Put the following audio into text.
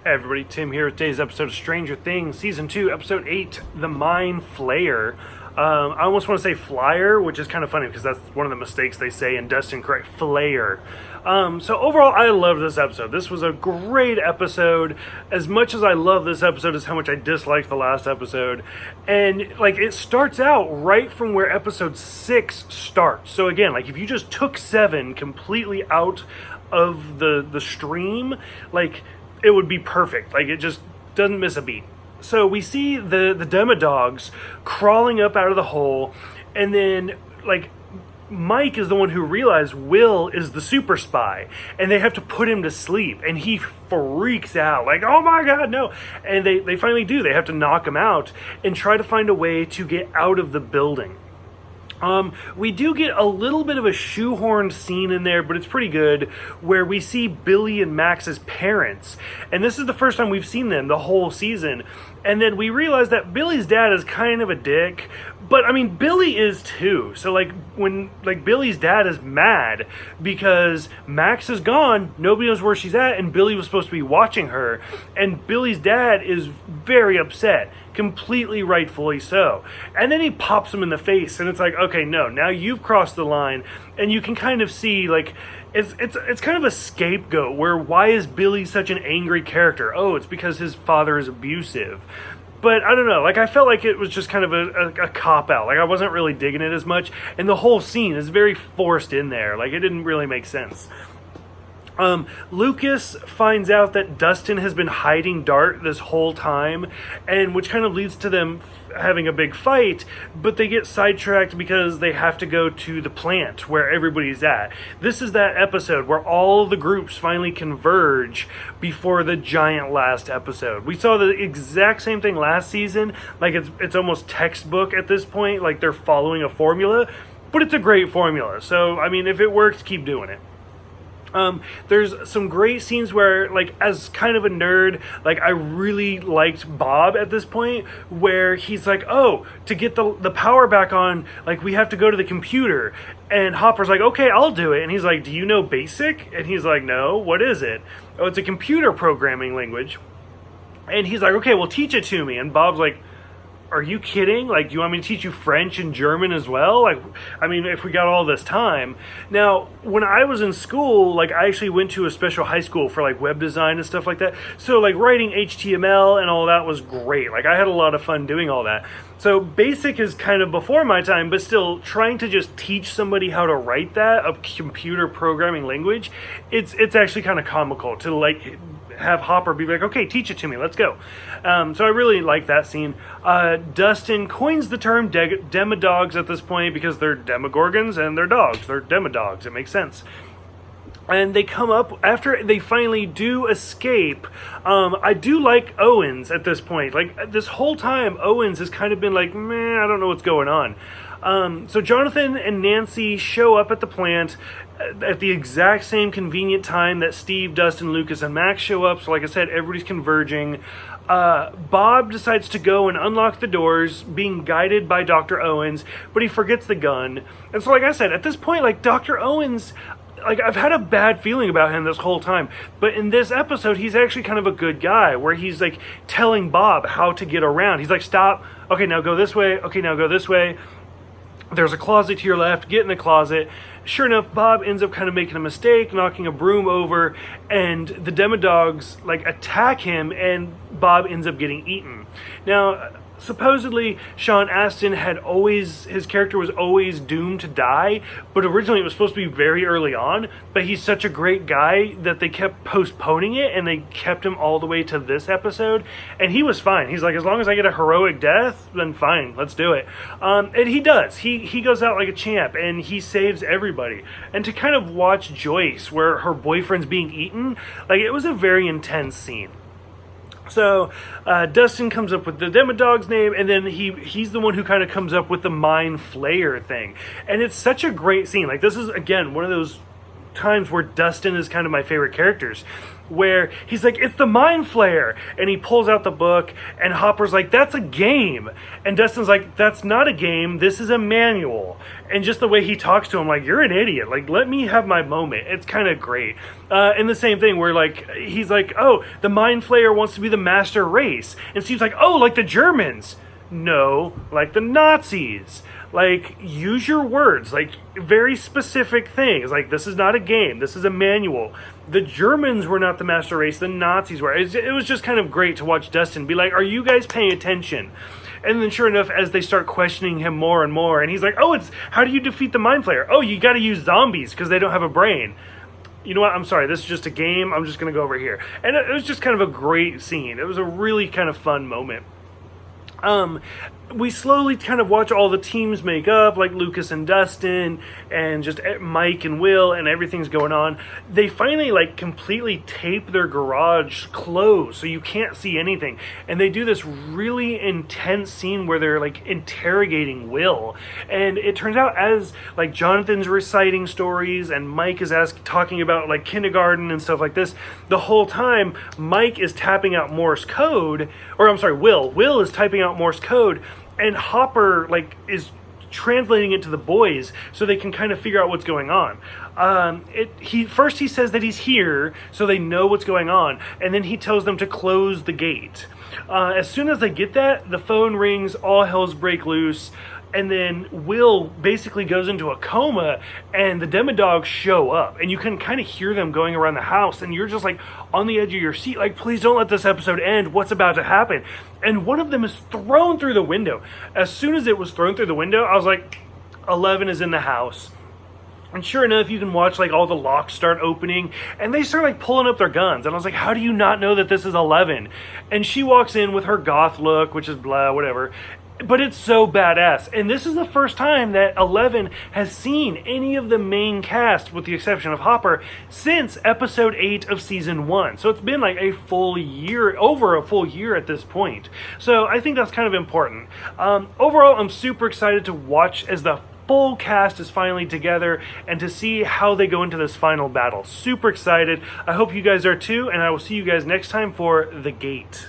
Hey everybody, Tim here with today's episode of Stranger Things, Season 2, Episode 8, The Mind Flayer. I almost want to say Flyer, which is kind of funny because that's one of the mistakes they say in Dustin correct, Flayer. So overall, I love this episode. This was a great episode. As much as I love this episode is how much I disliked the last episode. And like it starts out right from where episode 6 starts. So again, like if you just took 7 completely out of the stream, like it would be perfect. Like it just doesn't miss a beat. So we see the Demodogs crawling up out of the hole, and then like Mike is the one who realized Will is the super spy, and they have to put him to sleep, and he freaks out like, oh my god, no. And they finally do. They have to knock him out and try to find a way to get out of the building. We do get a little bit of a shoehorned scene in there, but it's pretty good, where we see Billy and Max's parents. And this is the first time we've seen them the whole season. And then we realize that Billy's dad is kind of a dick, but I mean, Billy is too. So like when like Billy's dad is mad because Max is gone, nobody knows where she's at, and Billy was supposed to be watching her. And Billy's dad is very upset. Completely rightfully so. And then he pops him in the face, and it's like, okay, no, now you've crossed the line. And you can kind of see like it's kind of a scapegoat where why is Billy such an angry character? Oh, it's because his father is abusive. But I don't know, like I felt like it was just kind of a cop-out. Like I wasn't really digging it as much, and the whole scene is very forced in there. Like it didn't really make sense. Lucas finds out that Dustin has been hiding Dart this whole time, and which kind of leads to them having a big fight, but they get sidetracked because they have to go to the plant where everybody's at. This is that episode where all the groups finally converge before the giant last episode. We saw the exact same thing last season, like it's almost textbook at this point, like they're following a formula, but it's a great formula. So, I mean, if it works, keep doing it. There's some great scenes where, like, as kind of a nerd, like, I really liked Bob at this point, where he's like, oh, to get the power back on, like, we have to go to the computer. And Hopper's like, okay, I'll do it. And he's like, do you know BASIC? And he's like, no, what is it? Oh, it's a computer programming language. And he's like, okay, well, teach it to me. And Bob's like, are you kidding? Like, do you want me to teach you French and German as well? Like, I mean, if we got all this time. Now, when I was in school, like, I actually went to a special high school for, like, web design and stuff like that. So, like, writing HTML and all that was great. Like, I had a lot of fun doing all that. So, BASIC is kind of before my time, but still, trying to just teach somebody how to write that, a computer programming language, it's actually kind of comical to, like, have Hopper be like, okay, teach it to me, let's go. So I really like that scene. Dustin coins the term Demodogs at this point because they're Demogorgons and they're dogs. They're Demodogs. It makes sense. And they come up after they finally do escape. I do like Owens at this point. Like this whole time, Owens has kind of been like, meh, I don't know what's going on. So Jonathan and Nancy show up at the plant at the exact same convenient time that Steve, Dustin, Lucas, and Max show up. So like I said, everybody's converging. Bob decides to go and unlock the doors, being guided by Dr. Owens, but he forgets the gun. And so like I said, at this point, like Dr. Owens, like I've had a bad feeling about him this whole time, but in this episode he's actually kind of a good guy, where he's like telling Bob how to get around. He's like, stop, okay, now go this way, okay, now go this way, there's a closet to your left, get in the closet. Sure enough, Bob ends up kind of making a mistake, knocking a broom over, and the Demodogs like attack him, and Bob ends up getting eaten. Now, supposedly, Sean Astin his character was always doomed to die, but originally it was supposed to be very early on, but he's such a great guy that they kept postponing it, and they kept him all the way to this episode, and he was fine. He's like, as long as I get a heroic death, then fine, let's do it. And he does. He goes out like a champ, and he saves everybody. And to kind of watch Joyce, where her boyfriend's being eaten, like, it was a very intense scene. So Dustin comes up with the Demodog's name, and then he's the one who kind of comes up with the Mind Flayer thing. And it's such a great scene. Like, this is, again, one of those times where Dustin is kind of my favorite characters, where he's like, it's the Mind Flayer, and he pulls out the book, and Hopper's like, that's a game, and Dustin's like, that's not a game, this is a manual. And just the way he talks to him, like, you're an idiot, like, let me have my moment. It's kind of great. And the same thing where, like, he's like, oh, the Mind Flayer wants to be the master race, and Steve's like, oh, like the Germans. No, like the Nazis. Like, use your words, like, very specific things. Like, this is not a game, this is a manual. The Germans were not the master race, the Nazis were. It was just kind of great to watch Dustin be like, are you guys paying attention? And then sure enough, as they start questioning him more and more, and he's like, oh, it's, how do you defeat the Mind Flayer? Oh, you gotta use zombies, because they don't have a brain. You know what, I'm sorry, this is just a game, I'm just gonna go over here. And it was just kind of a great scene. It was a really kind of fun moment. We slowly kind of watch all the teams make up, like Lucas and Dustin, and just Mike and Will, and everything's going on. They finally, like, completely tape their garage closed, so you can't see anything. And they do this really intense scene where they're, like, interrogating Will. And it turns out as, like, Jonathan's reciting stories, and Mike is talking about, like, kindergarten and stuff like this, the whole time, Mike is tapping out Morse code, or I'm sorry, Will is typing out Morse code, and Hopper, like, is translating it to the boys so they can kind of figure out what's going on. He says that he's here so they know what's going on, and then he tells them to close the gate. As soon as they get that, the phone rings, all hells break loose, and then Will basically goes into a coma, and the Demodogs show up, and you can kind of hear them going around the house, and you're just like on the edge of your seat, like, please don't let this episode end. What's about to happen? And one of them is thrown through the window. As soon as it was thrown through the window, I was like, 11 is in the house. And sure enough, you can watch, like, all the locks start opening, and they start, like, pulling up their guns. And I was like, how do you not know that this is 11? And she walks in with her goth look, which is blah, whatever. But it's so badass. And this is the first time that 11 has seen any of the main cast, with the exception of Hopper, since episode 8 of season 1. So it's been like a full year, over a full year at this point. So I think that's kind of important. Overall, I'm super excited to watch as the full cast is finally together and to see how they go into this final battle. Super excited. I hope you guys are too, and I will see you guys next time for The Gate.